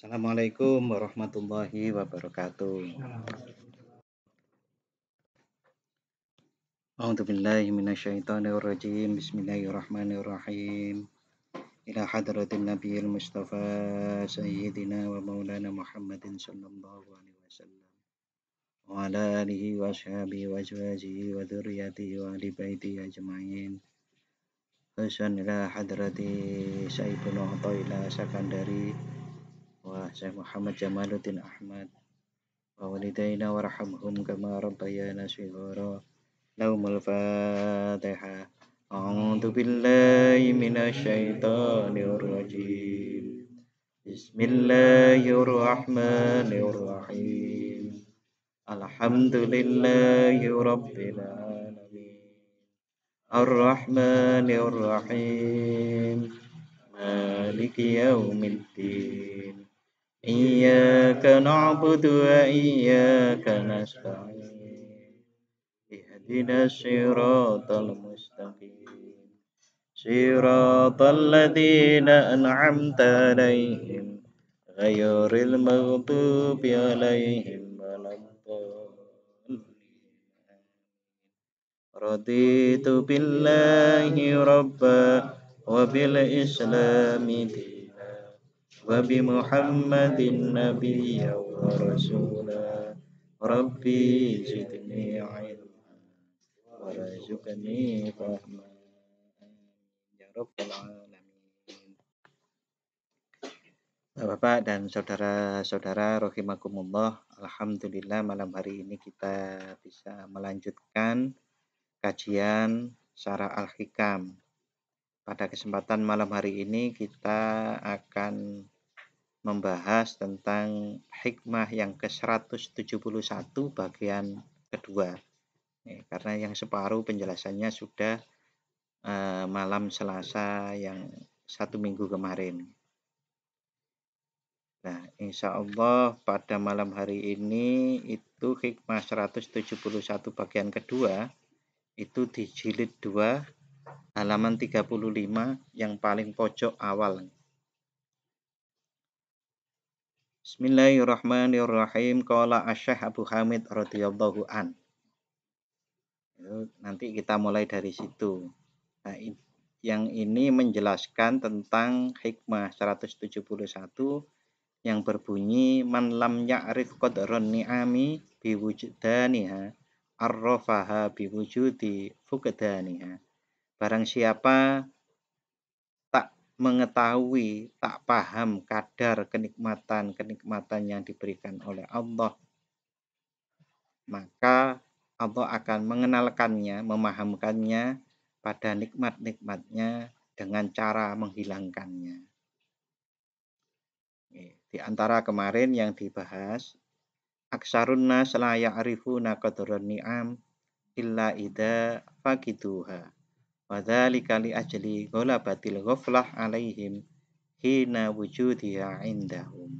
Assalamualaikum warahmatullahi wabarakatuh. A'udzubillahi minasyaitonirrajim. Bismillahirrahmanirrahim. Ila hadratin nabiyil mustafa sayyidina wa maulana Muhammadin sallallahu alaihi wasallam wa ala alihi wa ashabihi wa azwajihi wa dzurriyyatihi wa ahli baitihi ajmain. Hasan ila hadrati Sayyidul Ila Sakandari wa Syekh Muhammad Jamaluddin Ahmad wa walidaina warhamhum kama rabbayana shighara. Laumul Fatihah. A'udzu billahi minasyaitonir rajim. Bismillahirrahmanirrahim. Alhamdulillahi rabbil alamin. Ar-Rahmanir Rahim. Maliki yaumiddin. Iyyaka na'budu wa iyyaka nasta'in. Ihdinas siratal mustaqim. Siratal ladzina an'amta 'alaihim ghairil maghdubi 'alaihim waladdallin. Raditu billahi rabba wa bil islami dina wa bi Muhammadin nabiyya wa rasula. Rabbi zidni ilma warzuqni fahma ya rabbal alamin. Bapak dan saudara-saudara rahimakumullah, alhamdulillah malam hari ini kita bisa melanjutkan kajian Syarah Al-Hikam. Pada kesempatan malam hari ini kita akan membahas tentang hikmah yang ke-171 bagian kedua. Karena yang separuh penjelasannya sudah malam Selasa yang 1 minggu kemarin. Nah, insya Allah pada malam hari ini itu hikmah 171 bagian kedua itu di jilid 2 halaman 35 yang paling pojok awal. Bismillahirrahmanirrahim. Qala Asy-Syaikh Abu Hamid radhiyallahu an. Nanti kita mulai dari situ. Nah, yang ini menjelaskan tentang hikmah 171 yang berbunyi man lam ya'rif qadran ni'ami biwujdaniha arrafaha biwujudi fuqdaniha. Barang siapa tak mengetahui, tak paham kadar kenikmatan yang diberikan oleh Allah, maka Allah akan mengenalkannya, memahamkannya pada nikmat-nikmatnya dengan cara menghilangkannya. Di antara kemarin yang dibahas, aksarun nas la ya'rifuna qadran ni'am illa idza faqiduha. Wa dzalika li ajli ghalabatil ghaflah 'alaihim hina wujudiha indahum.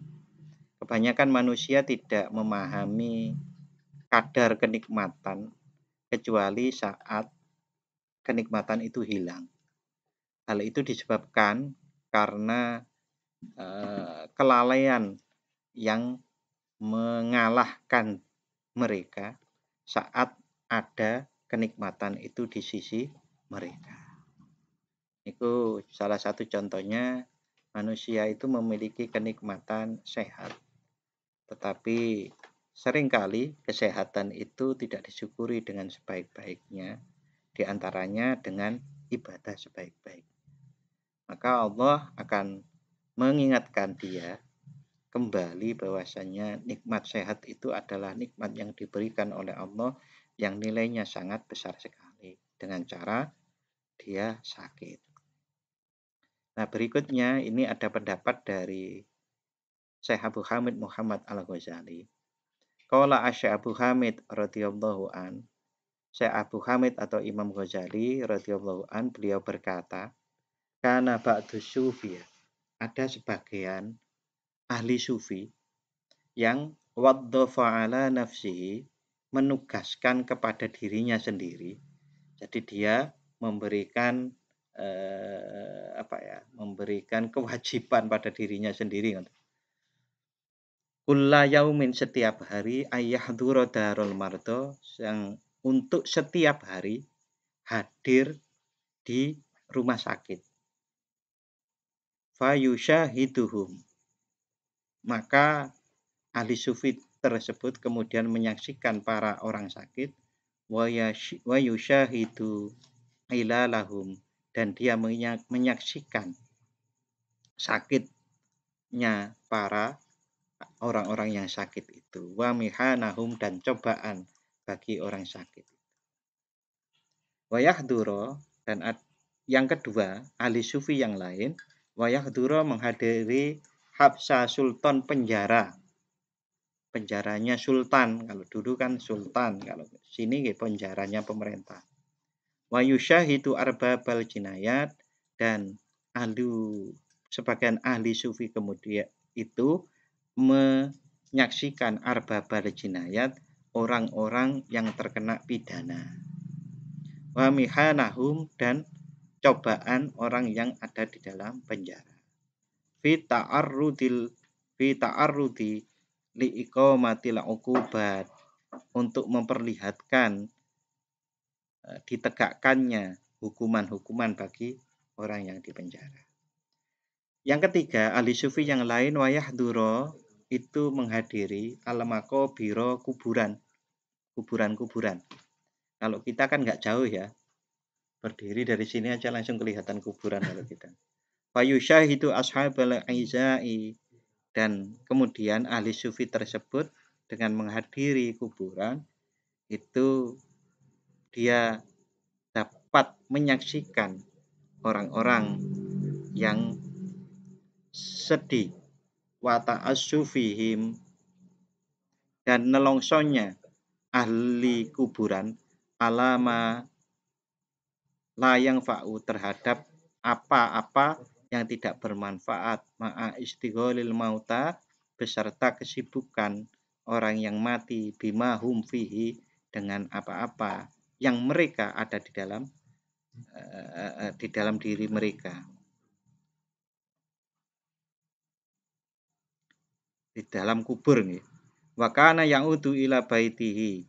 Kebanyakan manusia tidak memahami kadar kenikmatan kecuali saat kenikmatan itu hilang. Hal itu disebabkan karena kelalaian yang mengalahkan mereka saat ada kenikmatan itu di sisi mereka. Itu salah satu contohnya, manusia itu memiliki kenikmatan sehat, tetapi seringkali kesehatan itu tidak disyukuri dengan sebaik-baiknya, di antaranya dengan ibadah sebaik-baik. Maka Allah akan mengingatkan dia kembali bahwasanya nikmat sehat itu adalah nikmat yang diberikan oleh Allah yang nilainya sangat besar sekali dengan cara dia sakit. Nah, berikutnya ini ada pendapat dari Syekh Abu Hamid Muhammad Al-Ghazali. Qala Asy-Syaikh Abu Hamid radhiyallahu an. Syekh Abu Hamid atau Imam Ghazali radhiyallahu an, beliau berkata, kana ba'du sufiyah, ada sebagian ahli sufi yang waddafa ala nafsihi, menugaskan kepada dirinya sendiri. Jadi dia memberikan memberikan kewajiban pada dirinya sendiri. kulla yaumin setiap hari ayahduro darul mardo yang untuk setiap hari hadir di rumah sakit. Fayusyahiduhum, maka ahli sufi tersebut kemudian menyaksikan para orang sakit, wa yusyahidu ilalahum, dan dia menyaksikan sakitnya para orang-orang yang sakit itu, wa mihanahum, dan cobaan bagi orang sakit. Wa yahduro, dan yang kedua ahli sufi yang lain, wa yahduro menghadiri habsa sultan, penjaranya sultan. Kalau dulu kan sultan, kalau sini penjaranya pemerintah. Wa yusyahidu arbabal jinayat, dan sebagian ahli sufi kemudian itu menyaksikan arbabal jinayat, orang-orang yang terkena pidana. Wa mihanahum, dan cobaan orang yang ada di dalam penjara. Fi ta'arrudi li iqamatil uqubat, untuk memperlihatkan ditegakkannya hukuman-hukuman bagi orang yang dipenjara. Yang ketiga, ahli sufi yang lain wayahduro, itu menghadiri al-maqabiro, kuburan. Kalau kita kan nggak jauh ya, berdiri dari sini aja langsung kelihatan kuburan kalau kita. Fayusyahidu ashabal aizai, dan kemudian ahli sufi tersebut dengan menghadiri kuburan itu dia dapat menyaksikan orang-orang yang sedih, wa ta'assufihim, dan nelongsonya ahli kuburan alama layang fa'u, terhadap apa-apa yang tidak bermanfaat, ma'a istigholil mauta, beserta kesibukan orang yang mati, bima hum fihi, dengan apa-apa yang mereka ada di dalam diri mereka, di dalam kubur nih. Wa kana ya'udu ila baitihi,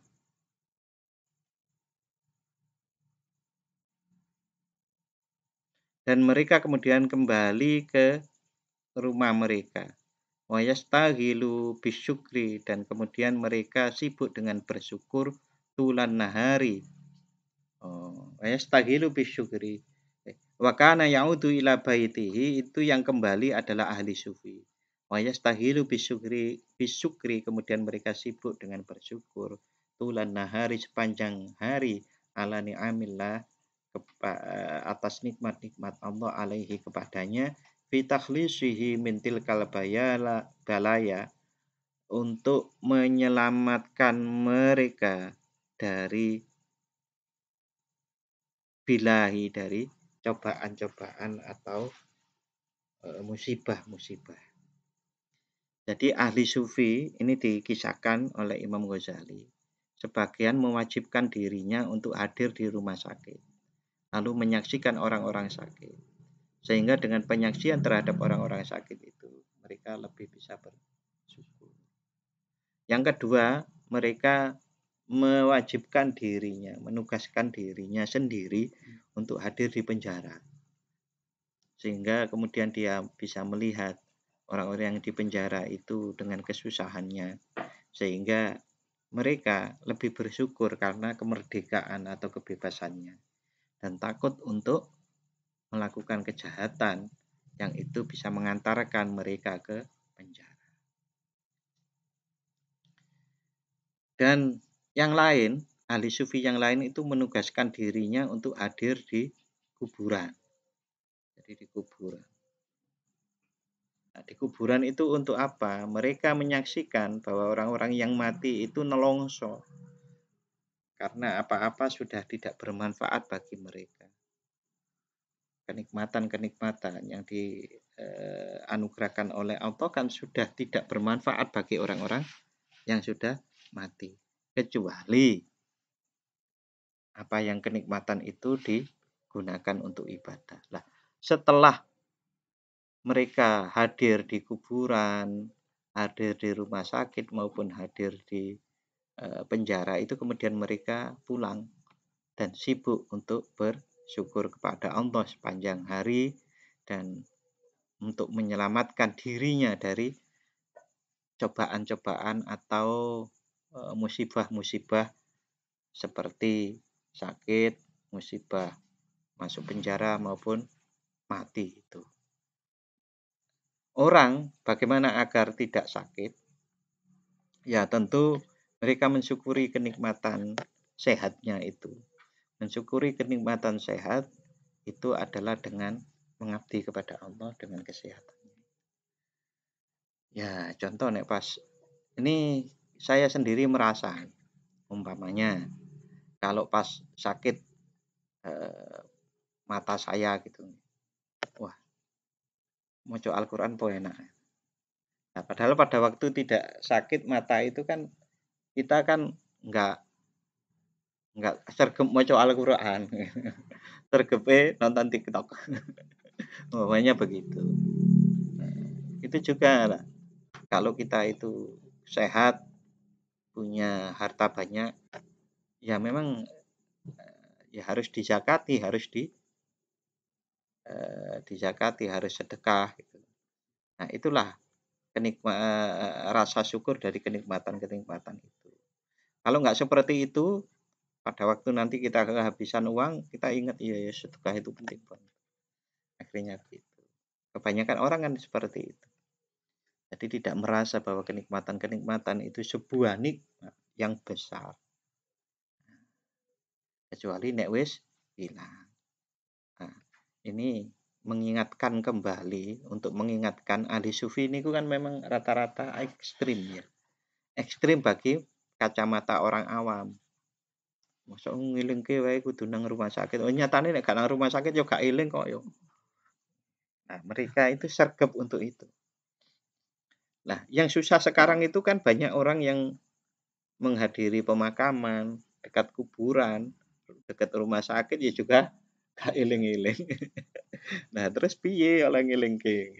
dan mereka kemudian kembali ke rumah mereka. Wa yastaghilu bisyukri, dan kemudian mereka sibuk dengan bersyukur tulan nahari. Wa yastaghilu bisyukri. Wa kana ya'udu ila baitihi, itu yang kembali adalah ahli sufi. Wa yastahilu bisyukri, kemudian mereka sibuk dengan bersyukur tulan nahari, sepanjang hari, ala ni'amillah, atas nikmat-nikmat Allah alaihi, kepadanya, fi takhlisihi min tilkal balaya, untuk menyelamatkan mereka dari bilahi, dari cobaan-cobaan atau musibah-musibah. Jadi ahli sufi ini dikisahkan oleh Imam Ghazali, sebagian mewajibkan dirinya untuk hadir di rumah sakit, lalu menyaksikan orang-orang sakit, sehingga dengan penyaksian terhadap orang-orang sakit itu mereka lebih bisa bersyukur. Yang kedua, mereka mewajibkan dirinya, menugaskan dirinya sendiri untuk hadir di penjara, sehingga kemudian dia bisa melihat orang-orang yang di penjara itu dengan kesusahannya, sehingga mereka lebih bersyukur karena kemerdekaan atau kebebasannya, dan takut untuk melakukan kejahatan yang itu bisa mengantarkan mereka ke penjara. Dan yang lain, ahli sufi yang lain itu menugaskan dirinya untuk hadir di kuburan. Jadi di kuburan. Nah, di kuburan itu untuk apa? Mereka menyaksikan bahwa orang-orang yang mati itu nelongso, karena apa-apa sudah tidak bermanfaat bagi mereka. Kenikmatan-kenikmatan yang dianugerahkan oleh Allah kan sudah tidak bermanfaat bagi orang-orang yang sudah mati, kecuali apa yang kenikmatan itu digunakan untuk ibadah. Nah, setelah mereka hadir di kuburan, hadir di rumah sakit maupun hadir di penjara itu kemudian mereka pulang dan sibuk untuk bersyukur kepada Allah sepanjang hari dan untuk menyelamatkan dirinya dari cobaan-cobaan atau musibah-musibah seperti sakit, musibah masuk penjara maupun mati itu. Orang bagaimana agar tidak sakit? Ya tentu mereka mensyukuri kenikmatan sehatnya itu. Mensyukuri kenikmatan sehat itu adalah dengan mengabdi kepada Allah dengan kesehatan. Ya contoh nek pas ini saya sendiri merasa umpamanya kalau pas sakit mata saya gitu. Wah, maca Al-Qur'an po enak. Nah, padahal pada waktu tidak sakit mata itu kan kita kan enggak sergap maca Al-Qur'an. Sergepe nonton TikTok. Umpamanya begitu. Nah, itu juga kalau kita itu sehat, punya harta banyak, ya memang ya harus dizakati, dizakati, harus sedekah gitu. Nah, itulah rasa syukur dari kenikmatan-kenikmatan itu. Kalau nggak seperti itu, pada waktu nanti kita kehabisan uang, kita ingat iya ya sedekah itu penting banget. Akhirnya begitu. Kebanyakan orang kan seperti itu. Jadi tidak merasa bahwa kenikmatan-kenikmatan itu sebuah nikmat yang besar. Kecuali nek wis hilang. Nah, ini mengingatkan kembali untuk mengingatkan ahli sufi ini kan memang rata-rata ekstrim ya. Ekstrim bagi kacamata orang awam. Masa ngilingke wae kudu nang rumah sakit. Oh nyatane nek gak nang rumah sakit yo gak eling kok yo. Nah, mereka itu sergap untuk itu. Nah, yang susah sekarang itu kan banyak orang yang menghadiri pemakaman, dekat kuburan, dekat rumah sakit ya juga gak eling-eling. Nah, terus piye oleh ngelingke?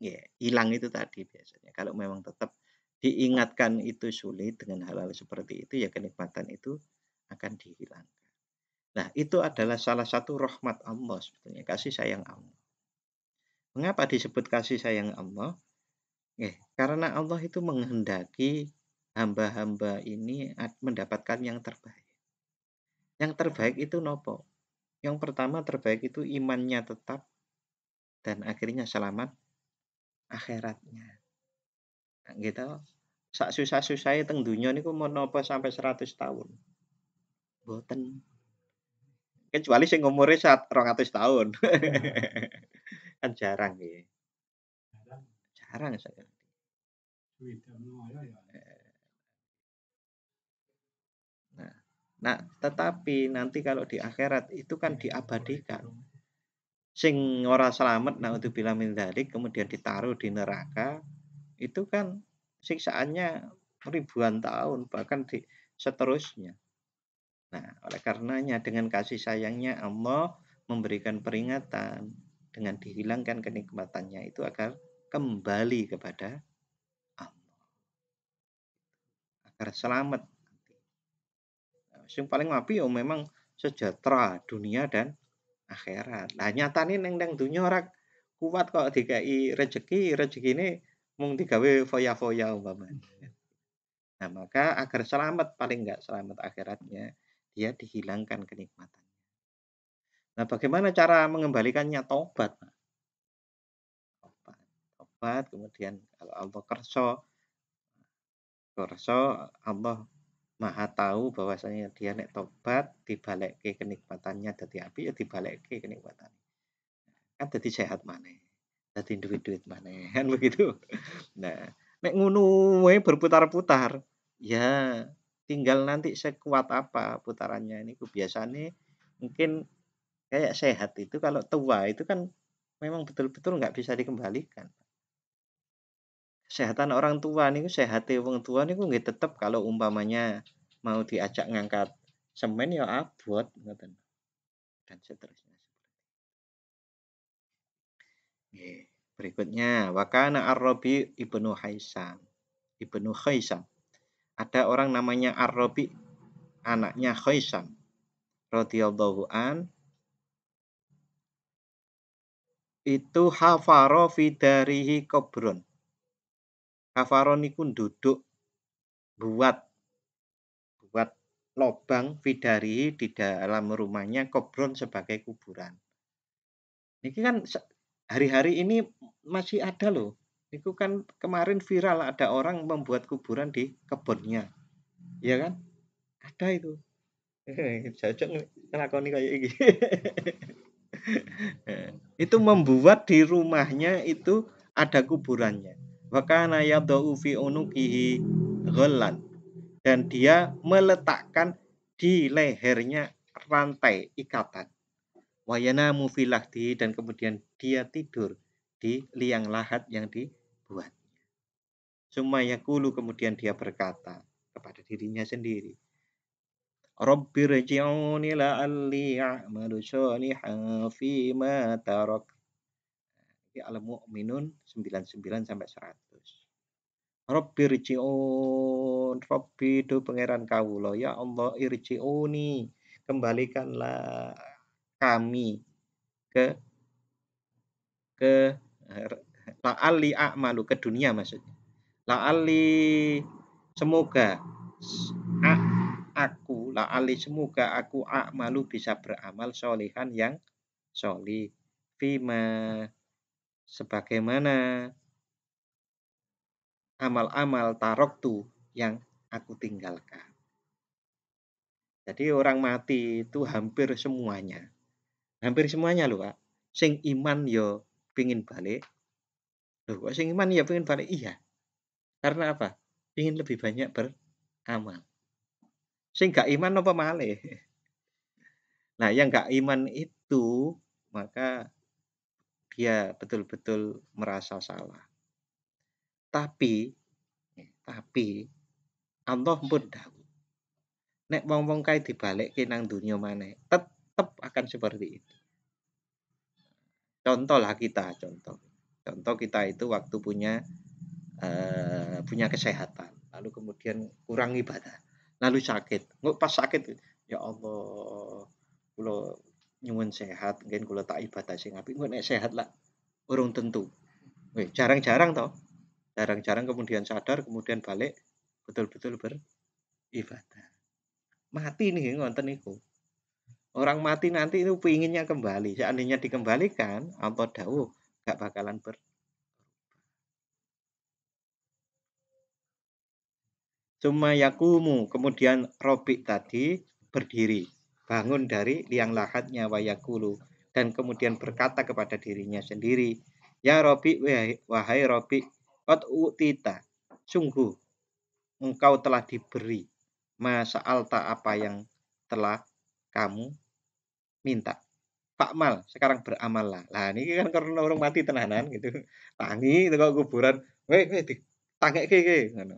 Ya, hilang itu tadi biasanya. Kalau memang tetap diingatkan itu sulit dengan hal-hal seperti itu, ya kenikmatan itu akan dihilangkan. Nah, itu adalah salah satu rahmat Allah sebetulnya, kasih sayang Allah. Mengapa disebut kasih sayang Allah? Karena Allah itu menghendaki hamba-hamba ini mendapatkan yang terbaik. Yang terbaik itu nopo? Yang pertama terbaik itu imannya tetap dan akhirnya selamat akhiratnya. Nah, gitu. Sak susah-susahe teng donya niku mau napa sampai 100 tahun. Mboten. Kecuali sing umure 200 tahun. Kan jarang nggih. Jarang saya. Nah, nah, tetapi nanti kalau di akhirat itu kan diabadikan. Sing ora selamat naudzubillah min dzalik kemudian ditaruh di neraka, itu kan siksaannya ribuan tahun bahkan seterusnya. Nah, oleh karenanya dengan kasih sayangnya Allah memberikan peringatan dengan dihilangkan kenikmatannya itu agar kembali kepada Allah, agar selamat. Yang paling apik ya memang sejahtera dunia dan akhirat. Lah nyatane ning dunya ora kuat kok dikai rezeki, rezekine mung digawe foya-foya umpamanya. Nah, maka agar selamat paling enggak selamat akhiratnya, dia dihilangkan kenikmatan. Nah, bagaimana cara mengembalikannya? Tobat. Tobat. Tobat, kemudian kalau Allah kerso Allah Maha tahu bahwasanya dia nek tobat dibalekke kenikmatannya dadi apik ya dibalekke kenikmatannya. Kan dadi sehat maneh. Dadi duit-duit maneh, kan begitu. Nah, nek ngono wae berputar-putar, ya tinggal nanti sekuat apa putarannya ini biasanya mungkin kayak sehat itu kalau tua itu kan memang betul-betul nggak bisa dikembalikan. Kesehatan orang tua niku sehate wong tua niku nggih tetep kalau umpamanya mau diajak ngangkat semen ya abot ngoten dan seterusnya. Nggih. Berikutnya, wakana Ar-Rabi ibnu Haisam. Ibnu Khaisam. Ada orang namanya Ar-Rabi, anaknya Khaisam. Radhiyallahu an, itu hafaro fidarihi kobrun. Hafaro niku duduk buat lobang fidarihi di dalam rumahnya kobrun sebagai kuburan. Ini kan hari-hari ini masih ada loh. Itu kan kemarin viral ada orang membuat kuburan di kebunnya. Ya kan? Ada itu. Cocok ngelakoni kayak ini. Itu membuat di rumahnya itu ada kuburannya. Wakana yadau fi unuqihi ghallan, dan dia meletakkan di lehernya rantai ikatan. Wayana mufilahdi, dan kemudian dia tidur di liang lahat yang dibuat. Sumayakulu, kemudian dia berkata kepada dirinya sendiri, Rabbi rji'uni la'alli a'malu sholihan fima tarak. Ini Al-Mu'minun 99 sampai 100. Rabbi rji'un, Rabbi do pangeran kawula, ya Allah irji'uni, kembalikanlah kami ke la'alli a'malu, ke dunia maksudnya. La'alli, semoga semoga aku a'malu, bisa beramal sholihan, yang sholih, fima, sebagaimana amal-amal taroktu yang aku tinggalkan. Jadi orang mati itu hampir semuanya loh Pak. Sing iman yo pingin balik. Loh kok sing iman ya pingin balik? Iya. Karena apa? Pingin lebih banyak beramal. Sing gak iman apa malih? Nah, yang gak iman itu maka dia betul-betul merasa salah. Tapi Allah pun tahu. Nek wong-wong kae dibalekke nang dunya maneh, tetep akan seperti itu. Contoh kita itu waktu punya kesehatan, lalu kemudian kurang ibadah, lalu sakit. Nggak pas sakit, ya Allah, kula nyuwun sehat, mungkin kula tak ibadah sing apik, nek sehat lah urung tentu. Jarang-jarang toh. Jarang-jarang kemudian sadar, kemudian balik betul-betul beribadah. Mati nih ngonten niku. Orang mati nanti itu pinginnya kembali. Seandainya dikembalikan, Allah dawuh gak bakalan Summa yakumu, kemudian Robik tadi berdiri, bangun dari liang lahatnya, wayakulu, dan kemudian berkata kepada dirinya sendiri, ya Robik, wahai Robik, qad utita, sungguh engkau telah diberi masa alta, apa yang telah kamu minta. Pakmal, sekarang beramallah. Lah ini kan karena orang mati tenanan gitu. Tangi itu kok kuburan, ditangeke iki ngono.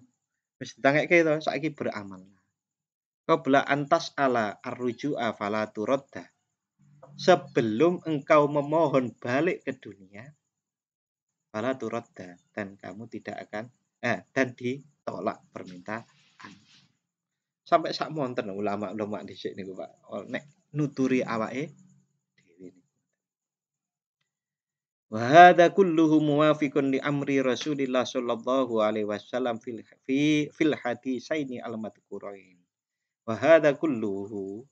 Wis ditangeke to, saiki beramal. Qabla antas ala arruju'a fala turadda. Sebelum engkau memohon balik ke dunia, fala turadda, dan kamu tidak akan dan ditolak permintaan. Sampai sak monten ulama-ulama dhisik niku Pak. Nek nuturi awake dhewe. Wa hadza kulluhu muwafiqun li amri Rasulillah sallallahu alaihi wasallam fil hadisaini al-madhkurain. Wa hadza kulluhu,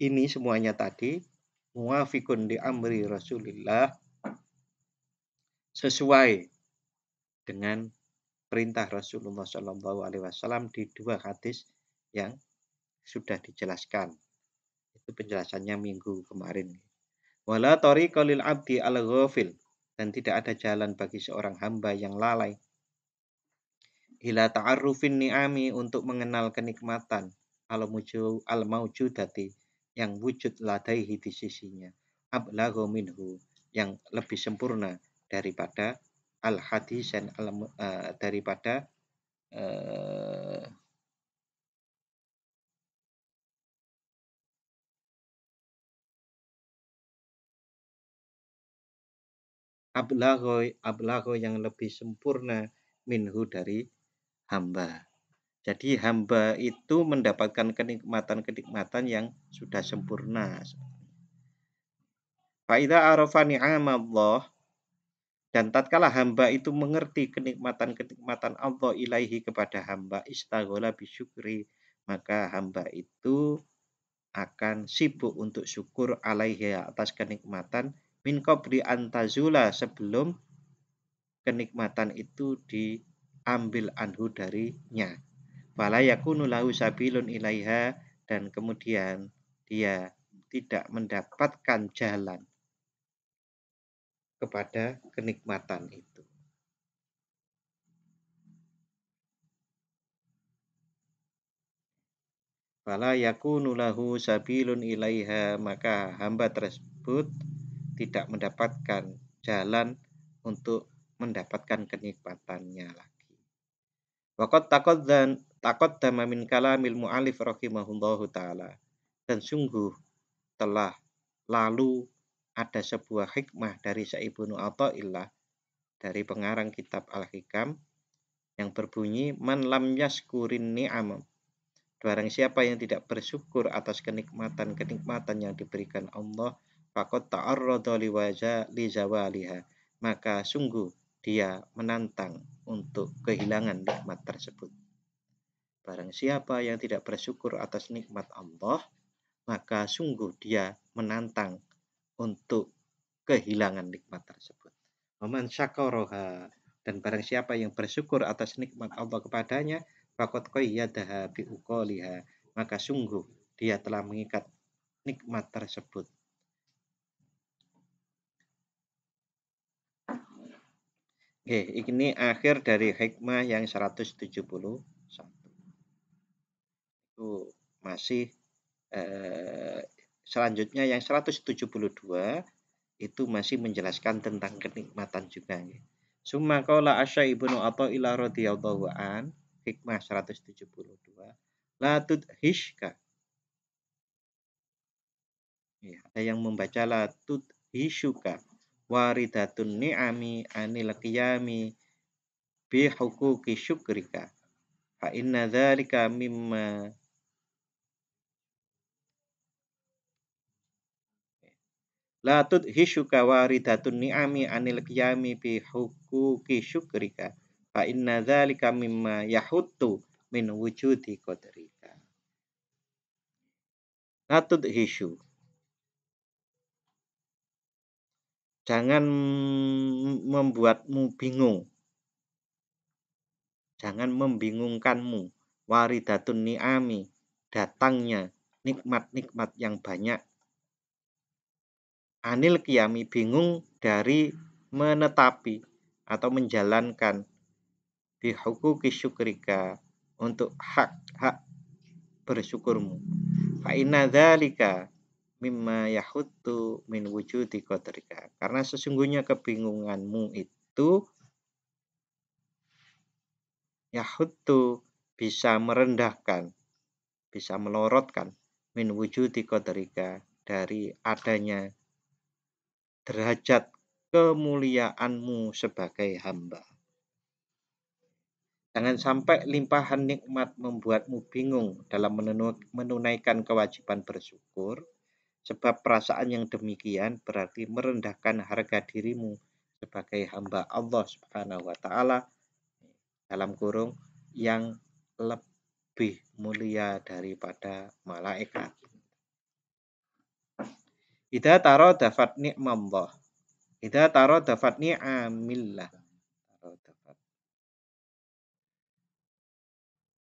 ini semuanya tadi muwafiqun li amri Rasulillah, sesuai dengan perintah Rasulullah sallallahu alaihi wasallam di dua hadis yang sudah dijelaskan. Itu penjelasannya minggu kemarin. Wala tariqa lil abdi al-ghafil, dan tidak ada jalan bagi seorang hamba yang lalai, ila ta'arrufin ni'ami, untuk mengenal kenikmatan, al-maujudati, yang wujud ladaihi di sisinya, ablaghu minhu, yang lebih sempurna daripada al-hadis dan daripada ablago yang lebih sempurna minhu dari hamba. Jadi hamba itu mendapatkan kenikmatan-kenikmatan yang sudah sempurna. Faida arafa ni'amallah, dan tatkala hamba itu mengerti kenikmatan-kenikmatan Allah ilaihi kepada hamba, istaghola bisyukri, maka hamba itu akan sibuk untuk syukur alaihi atas kenikmatan min qabli antazula, sebelum kenikmatan itu diambil anhu darinya. Fala yakunu lahu sabilun ilaiha, dan kemudian dia tidak mendapatkan jalan kepada kenikmatan itu. Fala yakunu lahu sabilun ilaiha, maka hamba tersebut tidak mendapatkan jalan untuk mendapatkan kenikmatannya lagi. Waqad taqaddama min kalamil mu'alif rahimahullahu ta'ala, dan sungguh telah lalu ada sebuah hikmah dari Syekh Ibnu Athaillah, dari pengarang kitab Al-Hikam, yang berbunyi, man lam yaskurin ni'am, barang siapa yang tidak bersyukur atas kenikmatan-kenikmatan yang diberikan Allah, faqad ta'arrada li zawaliha, maka sungguh dia menantang untuk kehilangan nikmat tersebut. Barang siapa yang tidak bersyukur atas nikmat Allah, maka sungguh dia menantang untuk kehilangan nikmat tersebut. Waman syakaraha, dan barang siapa yang bersyukur atas nikmat Allah kepadanya, faqad qayyadaha bi uqaliha, maka sungguh dia telah mengikat nikmat tersebut. Oke, ini akhir dari hikmah yang 171. Itu masih selanjutnya yang 172 itu masih menjelaskan tentang kenikmatan juga. Summa qala Asy Ibnu Athaillah radhiyallahu an, hikmah 172, la tudhishka. Ya, ada yang membaca la tudhishuka waridatun ni'ami anil qiyami bi huquqi syukrika fa inna dzalika mimma la tudhishuka waridatun ni'ami anil qiyami bi huquqi syukrika fa inna dzalika mimma yahuttu min wujudi qadarika. La tudhishu, jangan membuatmu bingung, jangan membingungkanmu, waridatun ni'ami, datangnya nikmat-nikmat yang banyak, anil qiyami, bingung dari menetapi atau menjalankan, bihuquqi syukrika, untuk hak-hak bersyukurmu, fa inna dzalika mimma yahuttu min wujudi qadarika, karena sesungguhnya kebingunganmu itu yahuttu, bisa merendahkan, bisa melorotkan, min wujudi qadarika, dari adanya derajat kemuliaanmu sebagai hamba. Jangan sampai limpahan nikmat membuatmu bingung dalam menunaikan kewajiban bersyukur, sebab perasaan yang demikian berarti merendahkan harga dirimu sebagai hamba Allah Subhanahu wa taala, dalam kurung, yang lebih mulia daripada malaikat. Idza taro dafat ni'mallah, idza taro dafat ni'amillah,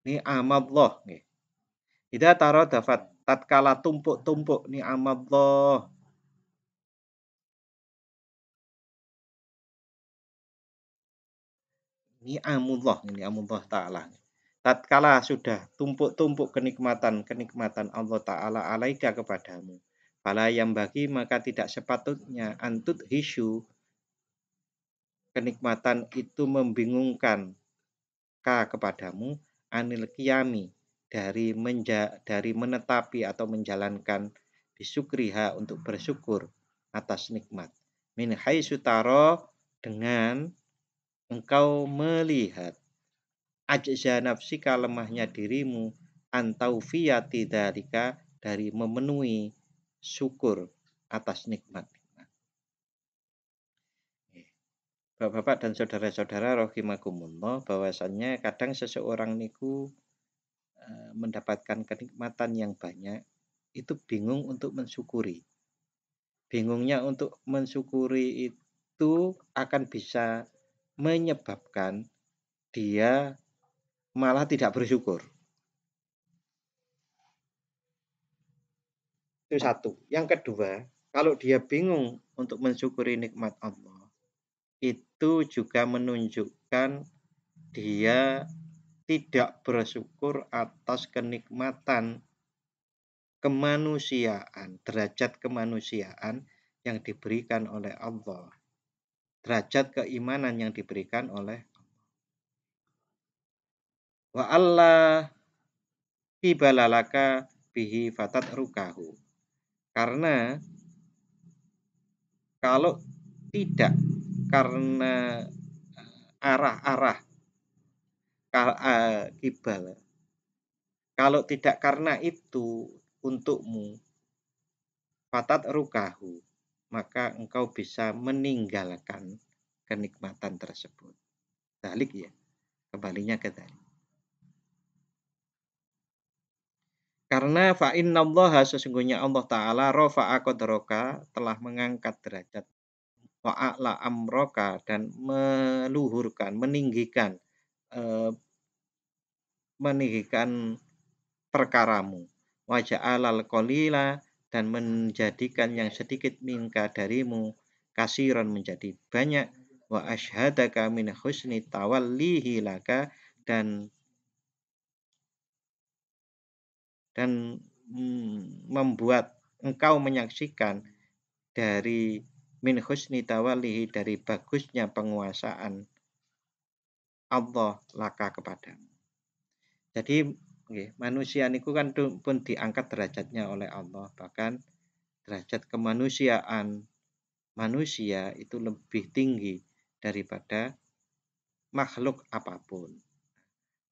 ni'amallah nggih. Idza taro dafat, tatkala tumpuk-tumpuk ni'amallah, ni'amullah ta'ala, tatkala sudah tumpuk-tumpuk kenikmatan Allah ta'ala alaika kepadamu, fala yang bagi, maka tidak sepatutnya antut hisyu, kenikmatan itu membingungkan ka kepadamu, anil qiyami, dari menetapi atau menjalankan bisukriha, untuk bersyukur atas nikmat, min haitsu taro, dengan engkau melihat ajza nafsika, lemahnya dirimu, antaufiyati dzalika, dari memenuhi syukur atas nikmat. Bapak-bapak dan saudara-saudara rahimakumullah, bahwasannya kadang seseorang niku mendapatkan kenikmatan yang banyak, itu bingung untuk mensyukuri. Bingungnya untuk mensyukuri itu akan bisa menyebabkan dia malah tidak bersyukur. Itu satu. Yang kedua, kalau dia bingung untuk mensyukuri nikmat Allah, itu juga menunjukkan dia tidak bersyukur atas kenikmatan kemanusiaan, derajat kemanusiaan yang diberikan oleh Allah, derajat keimanan yang diberikan oleh wa Allah bibalalaka bihi fatat rukahu. Karena kalau tidak karena arah-arah kibal, kalau tidak karena itu untukmu fatat rukahu, maka engkau bisa meninggalkan kenikmatan tersebut. Dalik ya, kembalinya ke tadi. Karena fa innallaha, sesungguhnya Allah Ta'ala rafa'a qadraka, telah mengangkat derajat, wa a'la amroka, dan meluhurkan, meninggikan perkaramu, wa ja'alal qalila, dan menjadikan yang sedikit minka darimu kasiran menjadi banyak, wa asyhadaka min husni tawallihi laka, dan membuat engkau menyaksikan dari min husni tawallihi, dari bagusnya penguasaan Allah laka kepadamu. Jadi manusia niku kan pun diangkat derajatnya oleh Allah, bahkan derajat kemanusiaan manusia itu lebih tinggi daripada makhluk apapun.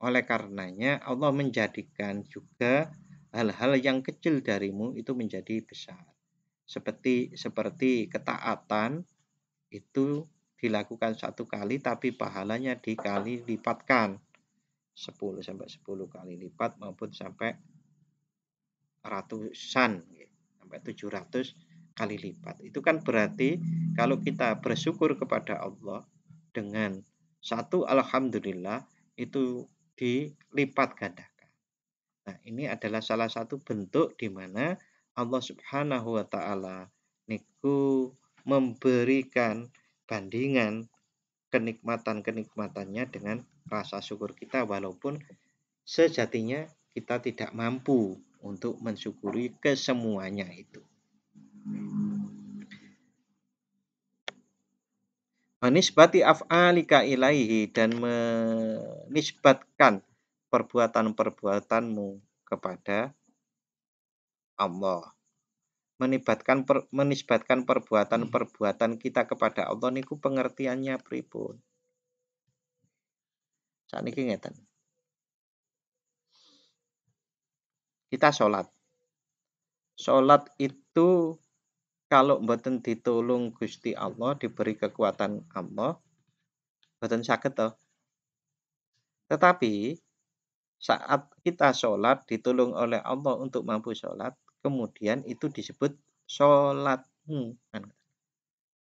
Oleh karenanya Allah menjadikan juga hal-hal yang kecil darimu itu menjadi besar. Seperti ketaatan itu dilakukan 1 kali tapi pahalanya dikali lipatkan 10 sampai 10 kali lipat, maupun sampai ratusan sampai 700 kali lipat. Itu kan berarti kalau kita bersyukur kepada Allah dengan 1 alhamdulillah itu dilipat gandakan. Nah, ini adalah salah satu bentuk di mana Allah Subhanahu wa taala niku memberikan bandingan kenikmatan-kenikmatannya dengan rasa syukur kita, walaupun sejatinya kita tidak mampu untuk mensyukuri kesemuanya itu. Menisbati af'alika ilaihi, dan menisbatkan perbuatan-perbuatanmu kepada Allah. Menisbatkan perbuatan-perbuatan kita kepada Allah niku pengertiannya pripun? Saniki ngeten. Kita sholat. Sholat itu kalau mboten ditulung Gusti Allah, diberi kekuatan Allah, mboten saged toh. Tetapi saat kita sholat ditulung oleh Allah untuk mampu sholat, kemudian itu disebut sholatmu.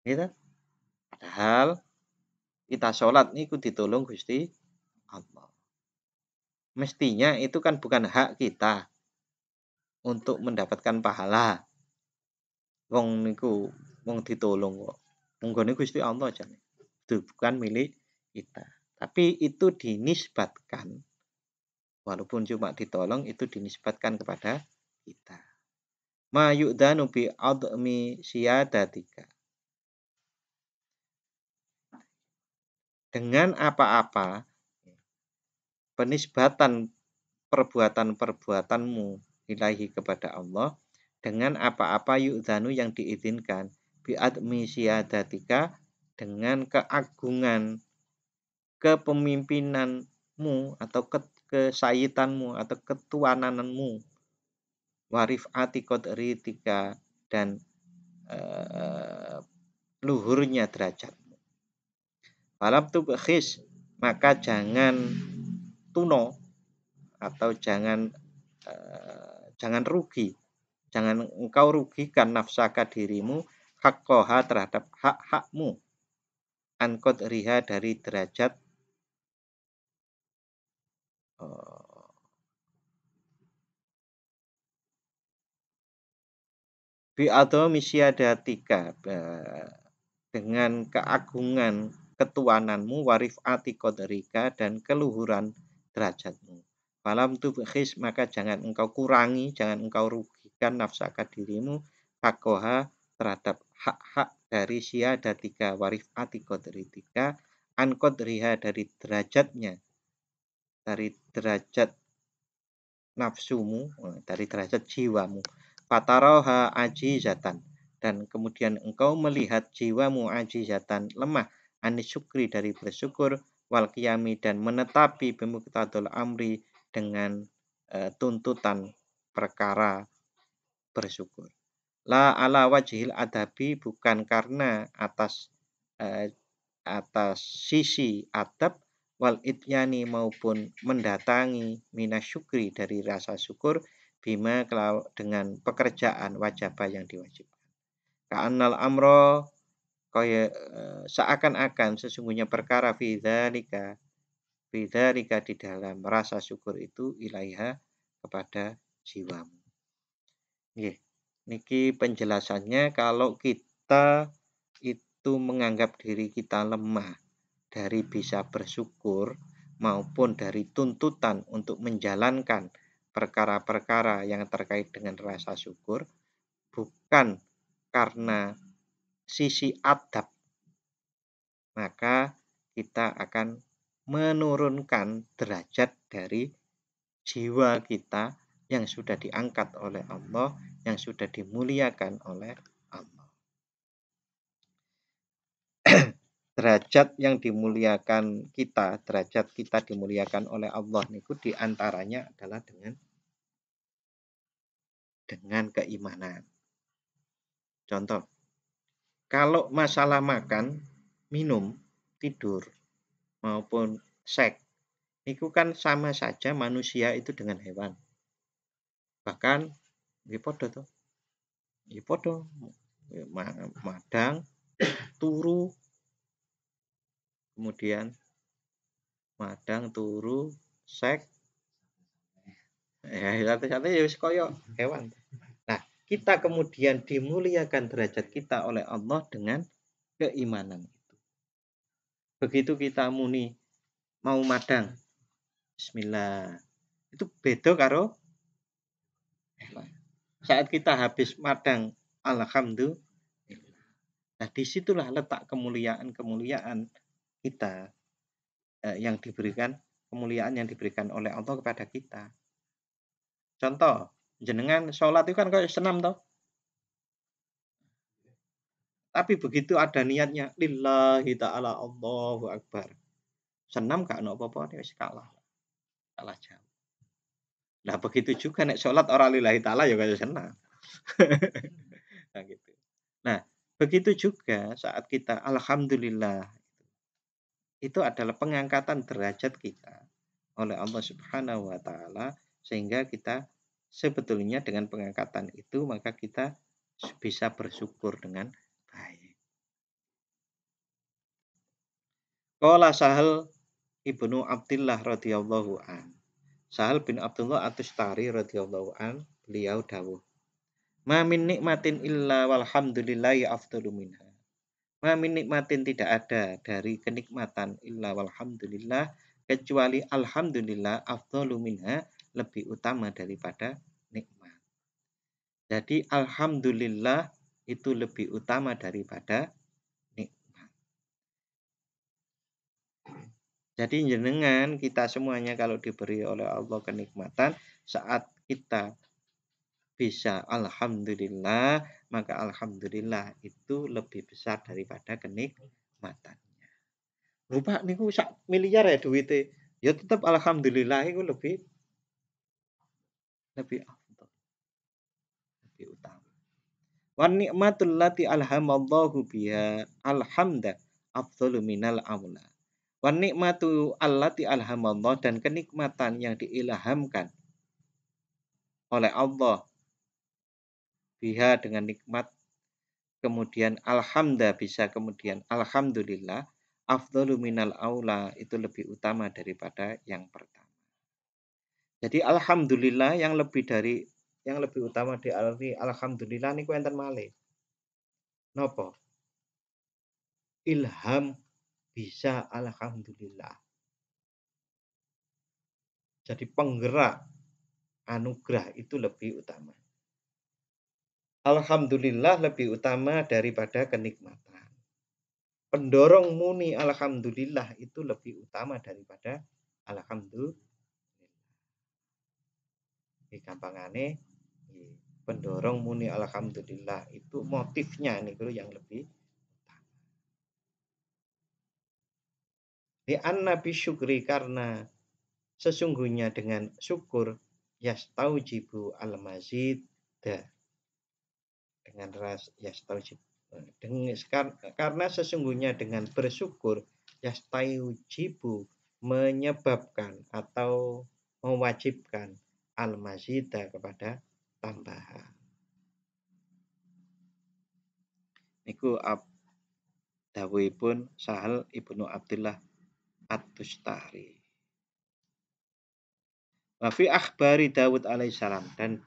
Gitu? Padahal kita sholat niku ditulung Gusti Allah. Mestinya itu kan bukan hak kita untuk mendapatkan pahala. Wong niku wong ditulung kok. Munggone Gusti Allah jane. Itu bukan milik kita. Tapi itu dinisbatkan, walaupun cuma ditolong, itu dinisbatkan kepada kita. Ma yu'danu bi admi siyadatika. Dengan apa-apa penisbatan perbuatan-perbuatanmu ilahi kepada Allah, dengan apa-apa yu'danu yang diizinkan, bi admi siyadatika, dengan keagungan kepemimpinanmu atau kesayitanmu atau ketuananmu, warifati qadritika dan luhurnya derajatmu. Falam tubkhis, maka jangan tuno atau jangan rugi, jangan engkau rugikan nafsaka dirimu, haqqoha terhadap hak-hakmu, an qadriha dari derajat bi'adhami syadatika, dengan keagungan ketuananmu, warifati qadarika dan keluhuran derajatmu. Falam tubkhis, maka jangan engkau kurangi, jangan engkau rugikan nafsaka dirimu, haqqoha terhadap hak-hak dari syadatika, warifati qadarika, an qadriha dari derajatnya, dari derajat nafsumu, dari derajat jiwamu. Fataraha ajizatan, dan kemudian engkau melihat jiwamu ajizatan, lemah, anisyukri dari bersyukur, wal qiyami dan menetapi bimuqtadul amri dengan tuntutan perkara bersyukur. La ala wajhil adabi, bukan karena atas sisi adab, wal ityani maupun mendatangi minasyukri dari rasa syukur, bima dengan pekerjaan wajibah yang diwajibkan. Ka'annal amro, kaya seakan-akan sesungguhnya perkara fidzalika di dalam rasa syukur itu, ilaiha kepada jiwamu. Nggih, niki penjelasannya. Kalau kita itu menganggap diri kita lemah dari bisa bersyukur maupun dari tuntutan untuk menjalankan perkara-perkara yang terkait dengan rasa syukur, bukan karena sisi adab, maka kita akan menurunkan derajat dari jiwa kita yang sudah diangkat oleh Allah, yang sudah dimuliakan oleh Allah. Derajat yang dimuliakan kita, derajat kita dimuliakan oleh Allah niku diantaranya adalah dengan keimanan. Contoh, kalau masalah makan, minum, tidur maupun seks, itu kan sama saja manusia itu dengan hewan. Bahkan podo to. Podo madang, turu, kemudian madang, turu, seks, satu-satu ya wis koyo hewan. Nah, kita kemudian dimuliakan derajat kita oleh Allah dengan keimanan itu. Begitu kita muni mau madang, bismillah, itu beda karo saat kita habis madang, alhamdulillah. Nah, disitulah letak kemuliaan kita yang diberikan, kemuliaan yang diberikan oleh Allah kepada kita. Contoh, jenengan sholat itu kan kayak senam toh. Tapi begitu ada niatnya lillahi ta'ala, Allahu akbar, senam gak ono apa-apa, wis kalah jauh. Nah, begitu juga nek sholat orang lillahi ta'ala ya kayak senam. Nah, gitu. Nah, begitu juga saat kita alhamdulillah, itu adalah pengangkatan derajat kita oleh Allah Subhanahu wa taala, sehingga kita sebetulnya dengan pengangkatan itu maka kita bisa bersyukur dengan baik. Qala Sahal ibnu Abdillah radhiyallahu an. Sahal bin Abdullah At-Tustari radhiyallahu an, beliau dawuh, "Ma min nikmatin illa walhamdulillahi afdalu minha." Ma min nikmatin, tidak ada dari kenikmatan, illa walhamdulillah, kecuali alhamdulillah, afdalu minha, lebih utama daripada nikmat. Jadi alhamdulillah itu lebih utama daripada nikmat. Jadi jenengan kita semuanya kalau diberi oleh Allah kenikmatan, saat kita bisa alhamdulillah, maka alhamdulillah itu lebih besar daripada kenikmatan. kenikmatannya. Rupa niku sak miliar ya duwite, ya tetep alhamdulillah iku lebih lebih afdal, lebih utama. Wan nikmatul lati alhamallahu biha alhamda afdalu minal aula. Wan nikmatu allati alhamallah, dan kenikmatan yang diilhamkan oleh Allah biha dengan nikmat, kemudian alhamda bisa kemudian alhamdulillah, afdalu minal aula itu lebih utama daripada yang pertama. Jadi alhamdulillah yang lebih utama di alhamdulillah niku enten malih. Napa? Ilham bisa alhamdulillah. Jadi penggerak anugerah itu lebih utama. Alhamdulillah lebih utama daripada kenikmatan. Pendorong muni alhamdulillah itu lebih utama daripada alhamdulillah. Gampangane pendorong muni alhamdulillah itu motifnya niku yang lebih utama. Di nabi syukri, karena sesungguhnya dengan syukur yastaujibu al-mazid, dengan ras yastaujibu, karena sesungguhnya dengan bersyukur yastaujibu menyebabkan atau mewajibkan al-mazida kepada tambahan. Niku dawuhipun Sahal Ibnu Abdullah At-Tustari. Wa fi akhbari Daud alaihissalam, dan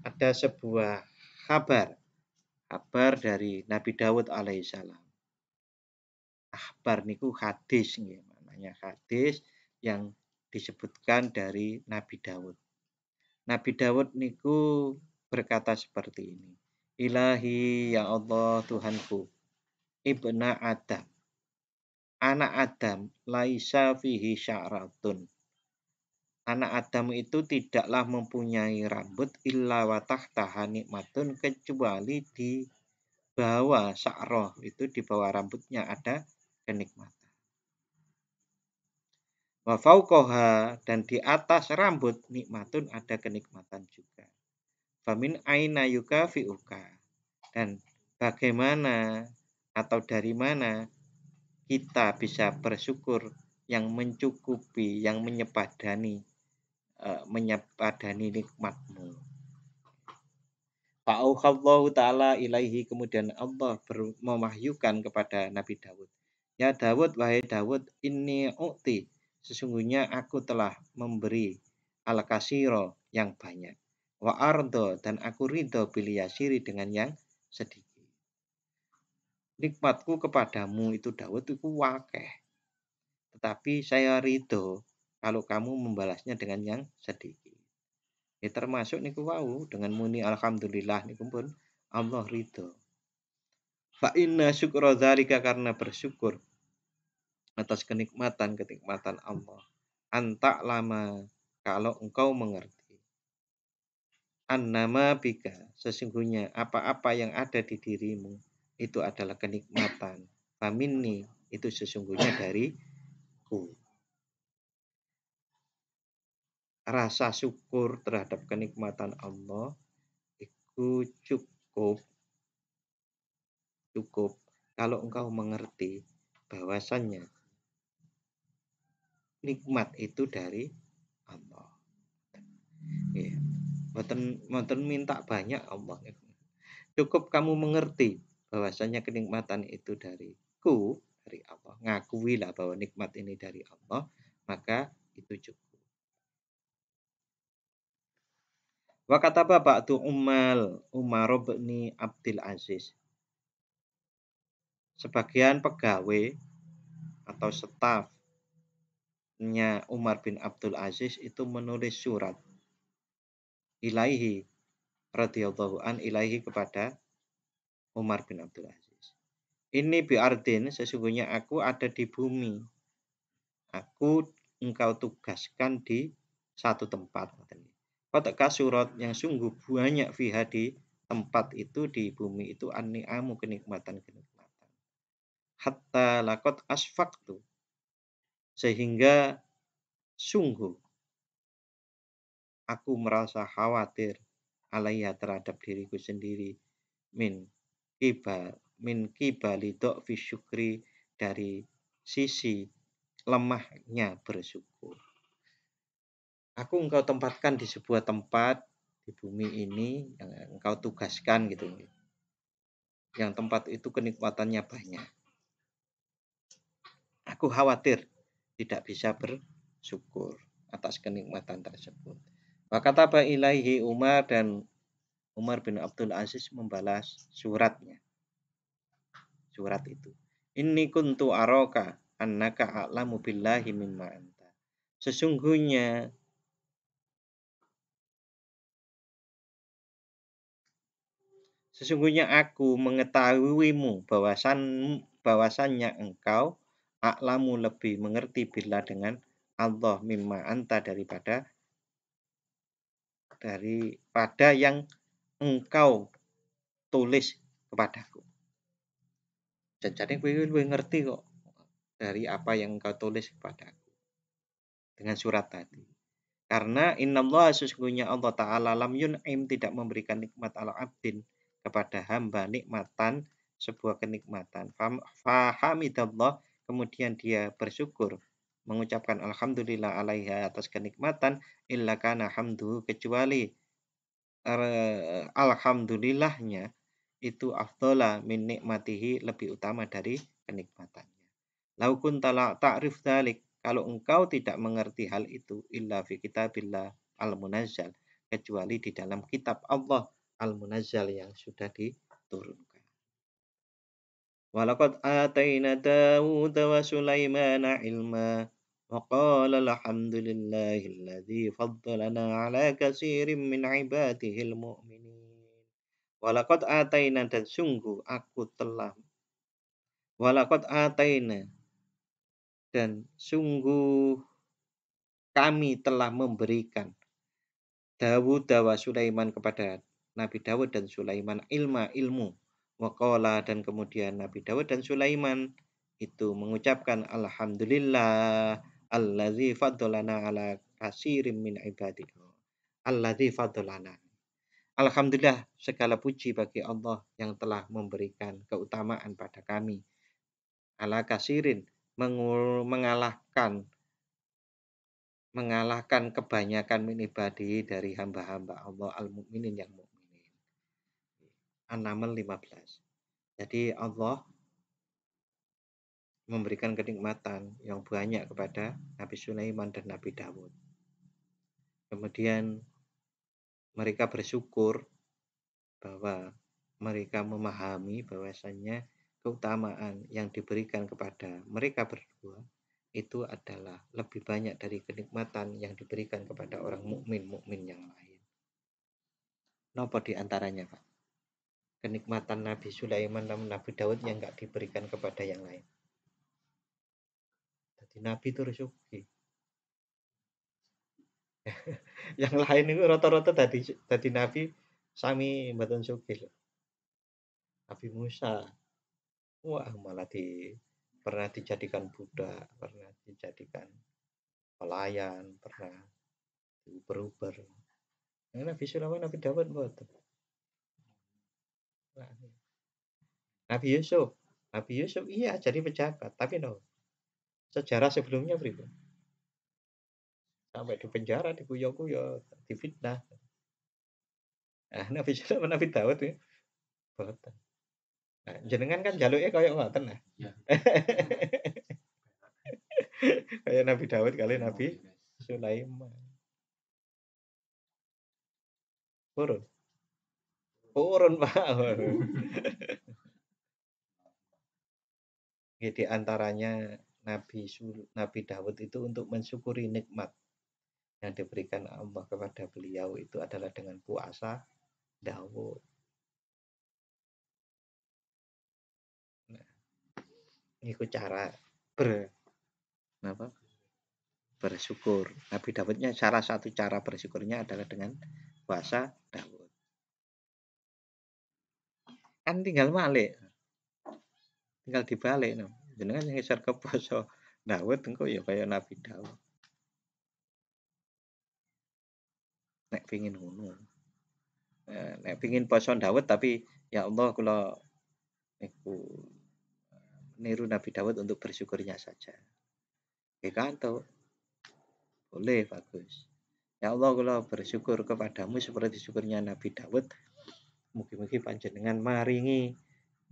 ada sebuah kabar dari Nabi Daud alaihissalam. Akhbar niku hadis nggih, maknanya hadis yang disebutkan dari Nabi Daud. Nabi Daud niku berkata seperti ini. Ilahi ya Allah Tuhanku, ibna Adam, anak Adam, laisa fihi sya'ratun. Anak Adam itu tidaklah mempunyai rambut illa wa tahtaha nikmatun, kecuali di bawah sya'rah, itu di bawah rambutnya ada kenikmatan. Wa fauqaha, dan di atas rambut nikmatun ada kenikmatan juga. Famin aina yukafi'uka, dan bagaimana atau dari mana kita bisa bersyukur yang mencukupi, yang menyepadani nikmatmu. Fa'auhallahu ta'ala ilaihi, kemudian Allah memahyukan kepada Nabi Daud. Ya Daud, wahai Daud, inni u'ti, sesungguhnya aku telah memberi al-kasiro yang banyak. Wa ardo, dan aku ridho bil yasiri dengan yang sedikit. Nikmatku kepadamu itu Daud itu wakeh, tetapi saya ridho kalau kamu membalasnya dengan yang sedikit. Ya termasuk niku wau dengan muni alhamdulillah niku pun Allah ridho. Fa inna syukra dzalika, karena bersyukur atas kenikmatan Allah. Anta lama, kalau engkau mengerti. Annama bika, sesungguhnya apa-apa yang ada di dirimu itu adalah kenikmatan. Faminni, itu sesungguhnya dariku. Rasa syukur terhadap kenikmatan Allah itu cukup kalau engkau mengerti bahwasannya nikmat itu dari Allah. Ya, mboten minta banyak Allah. Cukup kamu mengerti bahwasannya kenikmatan itu dariku, dari Allah. Ngakuilah bahwa nikmat ini dari Allah, maka itu cukup. Wa kataba ba'du Umar bin Abdul Aziz. Sebagian pegawai atau stafnya Umar bin Abdul Aziz itu menulis surat ilaihi radhiyallahu an, ilaihi kepada Umar bin Abdul Aziz. Ini bi'ardin, sesungguhnya aku ada di bumi. Aku engkau tugaskan di satu tempat. Kotak surat yang sungguh banyak fiha di tempat itu, di bumi itu, an-ni'amu, kenikmatan. hatta laqad asfaqtu, sehingga sungguh aku merasa khawatir alaiha terhadap diriku sendiri min kibali fi syukri, dari sisi lemahnya bersyukur. Aku engkau tempatkan di sebuah tempat di bumi ini yang engkau tugaskan gitu. Yang tempat itu kenikmatannya banyak. Aku khawatir tidak bisa bersyukur atas kenikmatan tersebut. Wa kataba ilaihi Umar, dan Umar bin Abdul Aziz membalas suratnya. Surat itu. Inni kuntu aroka annaka a'lamu billahi mimma anta. Sesungguhnya aku mengetahuimu bahwasannya engkau a'lamu lebih mengerti bila dengan Allah mimma anta daripada yang engkau tulis kepadaku. Jadi gue ngerti kok dari apa yang engkau tulis kepadaku dengan surat tadi. Karena innallaha, sesungguhnya Allah Ta'ala lam yun'im, tidak memberikan nikmat ala abdin, kepada hamba, nikmatan, sebuah kenikmatan. Fahamidallah, kemudian dia bersyukur, mengucapkan alhamdulillah alaiha, atas kenikmatan, illa kana hamduhu, kecuali alhamdulillahnya itu afdola min nikmatihi, lebih utama dari kenikmatannya. Lau kunta la ta'rif dzalik, kalau engkau tidak mengerti hal itu, illa fi kitabillah al-munazzal, kecuali di dalam kitab Allah al-munazzal yang sudah diturunkan. Walaqad ataina Dawud wa Sulaimana ilma wa qala alhamdulillahilladzi faddalana ala katsirin min ibadihil mu'minin. Walaqad ataina, dan sungguh aku telah, walaqad ataina, dan sungguh kami telah memberikan Dawud wa Sulaiman, kepada Nabi Dawud dan Sulaiman, ilmu. Waqala, dan kemudian Nabi Dawud dan Sulaiman itu mengucapkan alhamdulillah allazi faddalana ala katsirin min ibadihi. Allazi faddalana. Alhamdulillah, segala puji bagi Allah yang telah memberikan keutamaan pada kami. Ala katsirin, mengalahkan kebanyakan min ibadihi, dari hamba-hamba Allah al-mu'minin, yang mukminin. An-Naml 15. Jadi Allah memberikan kenikmatan yang banyak kepada Nabi Sulaiman dan Nabi Dawud. Kemudian mereka bersyukur bahwa mereka memahami bahwasannya keutamaan yang diberikan kepada mereka berdua itu adalah lebih banyak dari kenikmatan yang diberikan kepada orang mukmin yang lain. Napa di antaranya, Pak? Kenikmatan Nabi Sulaiman dan Nabi Daud yang enggak diberikan kepada yang lain. Jadi Nabi terus sugih. Yang lain itu rata-rata tadi Nabi sami mboten sugih. Nabi Musa, wah malah pernah dijadikan budak, pernah dijadikan pelayan, pernah diuber-uber. Nabi Sulaiman, Nabi Daud mboten. Nabi Yusuf iya jadi pejabat, tapi sejarah sebelumnya pripun? Sampai di penjara, dikuyo-kuyo, difitnah. Nabi Sulaiman, Nabi Daud ya boten. Jenengan kan jaluke kaya ngoten nah. Ya. Kayak Nabi Daud kali Nabi Sulaiman. Purun Pak. Di antaranya Nabi Daud itu untuk mensyukuri nikmat yang diberikan Allah kepada beliau itu adalah dengan puasa Daud. Nah, itu cara bersyukur. Nabi Daudnya salah satu cara bersyukurnya adalah dengan puasa Daud. Kan tinggal malik. tinggal dibalik no. Jenengan ngeser ke poso Daud engko ya kaya Nabi Daud. Nek pengin ngono. Nek pengin poso Daud tapi ya Allah kula niku niru Nabi Daud untuk bersyukurnya saja. Ya kan toh? Boleh bagus. Ya Allah kula bersyukur kepadamu seperti syukurnya Nabi Daud. Mugi-mugi panjenengan maringi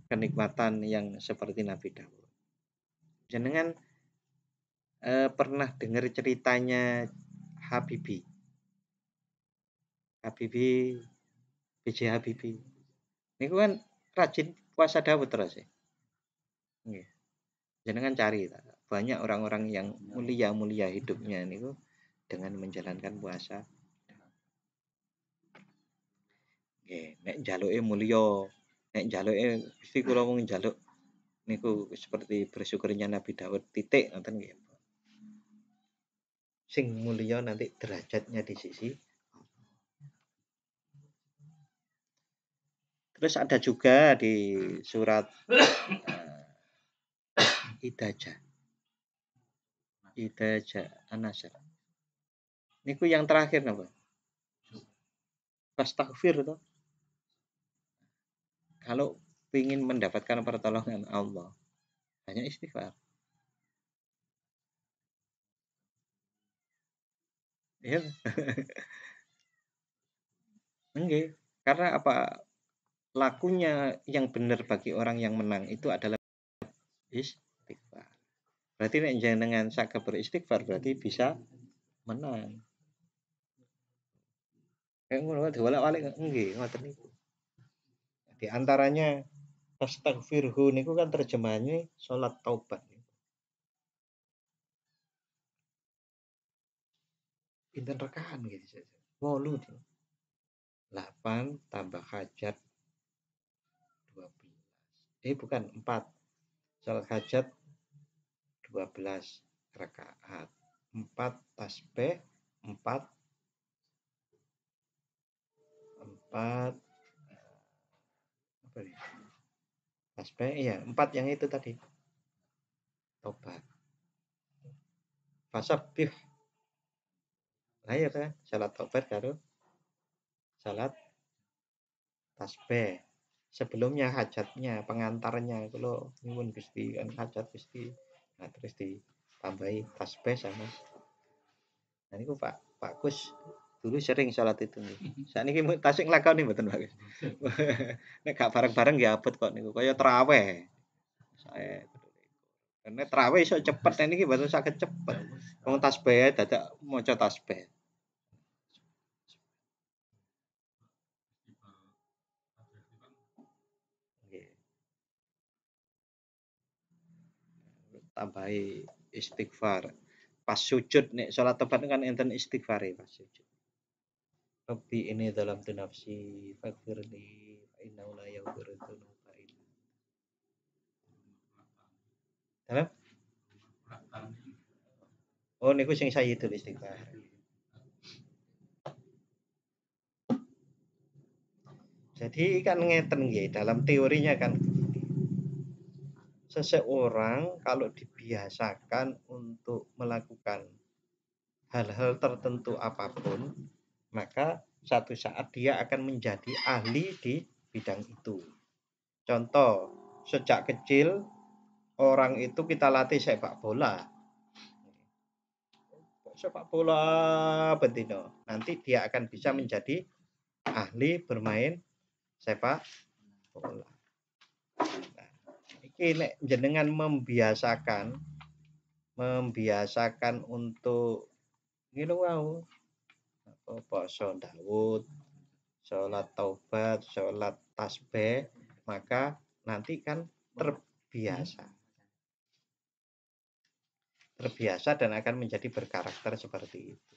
kenikmatan yang seperti Nabi Daud. Jenengan pernah dengar ceritanya Habibie. Habibie, B.J. Habibie. Niku kan rajin puasa Daud terus ya. Nggih. Jenengan cari banyak orang-orang yang mulia-mulia hidupnya niku dengan menjalankan puasa. Nggih, nek njaluke mulya, nek njaluke mesti kula mung njaluk niku seperti bersyukurnya Nabi Daud titik ngoten nggih. Sing mulia nanti derajatnya di sisi. Terus ada juga di surat Idaja. Idaja An-Nasr. Niku yang terakhir napa? Fastaghfir toh. Kalau ingin mendapatkan pertolongan Allah, hanya istighfar. Iya. Nggih. Karena apa? Lakunya yang benar bagi orang yang menang itu adalah istighfar. Berarti nek jenengan saged beristighfar berarti bisa menang. Kayak ngono diwalak-walik nggih ngoten niku. Di antaranya astagfirhu niku kan terjemahannya salat taubat. Pinten rekahan gitu. 8 tambah hajat 12. Bukan 4. Salat hajat 12 rakaat. 4 tasbih, 4 apa nih? Tasbih iya, 4 yang itu tadi. Tobat. Fasabbih. Nah ya kan, salat tobat karo salat tasbih. Sebelumnya hajatnya, pengantarnya kalau nyuwun Gusti kan hajat Gusti. Nah terus ditambahi tasbih sama. Nah niku Pak Kus dulu sering salat itu nih. Sakniki tasik nglakoni mboten Pak Kus. Nek gak bareng-bareng ya abot kok niku kaya traweh. Saya karena traweh iso cepet niki mboten saged cepet. Wong tasbih dadak maca tasbih. Nggih. Tambahi istighfar. Pas sujud nek salat tobat kan enten istighfare pas sujud. Rabbi ini dalam nafsi faghfirli fa innahu la yaghfiru dzunuba illa Dalam? Oh niku sing sayyidul istighfar. Jadi kan ngeten nggih, dalam teorinya kan seseorang kalau dibiasakan untuk melakukan hal-hal tertentu apapun, maka satu saat dia akan menjadi ahli di bidang itu. Contoh, sejak kecil orang itu kita latih sepak bola. Sepak bola bentino. Nanti dia akan bisa menjadi ahli bermain sepak bola. Nah, iki nek jenengan membiasakan untuk ngene wau. Poso Daud, sholat taubat, sholat tasbih, maka nanti kan terbiasa. Terbiasa dan akan menjadi berkarakter seperti itu.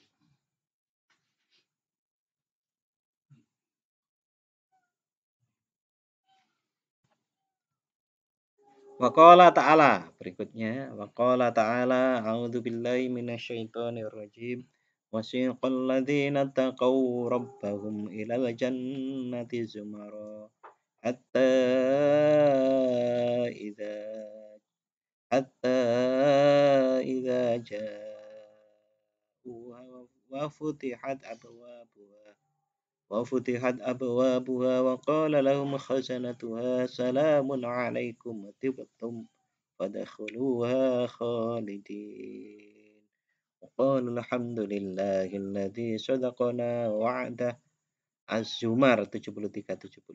Waqala ta'ala berikutnya waqala ta'ala a'udzubillahi minasyaitonirrajim wasiqal ladzina taqaw rabbahum ilal jannati zumara hatta idza hatta idza ja'uha wa futihat abwabuha wa qala lahum khazanatuha salamun alaikum tibtum fadkhuluha khalidin wa qala alhamdulillahilladzi sadaqana wa'dah. Az-Zumar 73-74.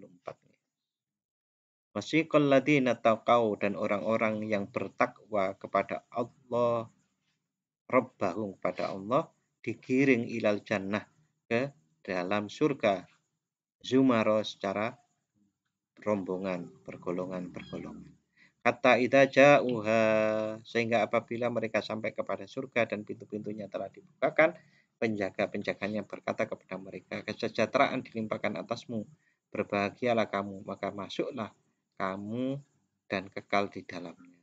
Wasiqal ladzina taqau, dan orang-orang yang bertakwa kepada Allah, Rabbahum, kepada Allah, digiring ilal jannah, ke dalam surga, zumaro, secara rombongan, bergolongan-bergolongan. Kata idza ja'uha, sehingga apabila mereka sampai kepada surga dan pintu-pintunya telah dibukakan, penjaga-penjaganya berkata kepada mereka, kesejahteraan dilimpahkan atasmu, berbahagialah kamu, maka masuklah kamu dan kekal di dalamnya.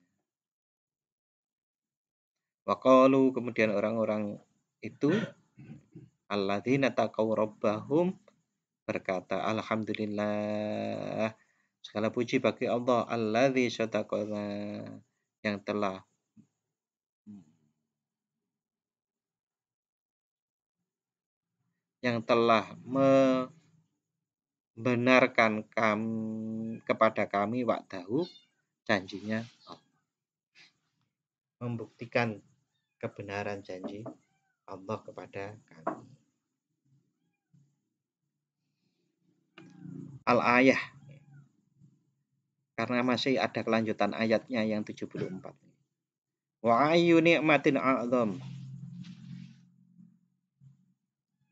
Waqalu, kemudian orang-orang itu, alladzina taqaw rabbahum, berkata, alhamdulillah, segala puji bagi Allah, alladzi sadaqana, yang telah membenarkan kepada kami wa'dahu, janjinya, membuktikan kebenaran janji Allah kepada kami. Al-ayah, karena masih ada kelanjutan ayatnya yang 74. Wa ayyu ni'matin a'zam,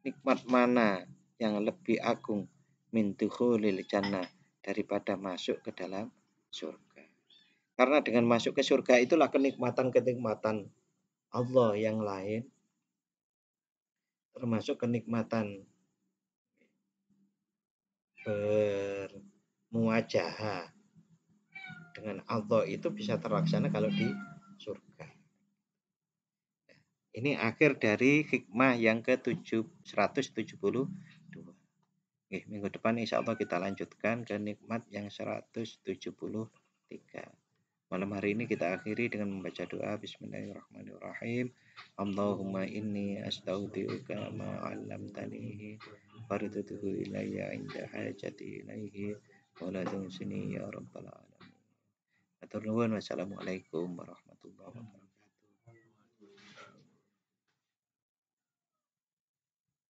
nikmat mana yang lebih agung, min dukhulil jannah, daripada masuk ke dalam surga. Karena dengan masuk ke surga itulah kenikmatan-kenikmatan Allah yang lain, termasuk kenikmatan bermuajahah dengan Allah itu bisa terlaksana kalau di surga. Ini akhir dari hikmah yang ke-172. Minggu depan insya Allah kita lanjutkan ke nikmat yang 173. Malam hari ini kita akhiri dengan membaca doa. Bismillahirrahmanirrahim. Allahumma inni astaudiuka ma 'allamtani farituhu ilayya inda hajati ilaihi wa la tunsini ya rabbal alamin. Atur nuwun. Wassalamualaikum warahmatullahi wabarakatuh.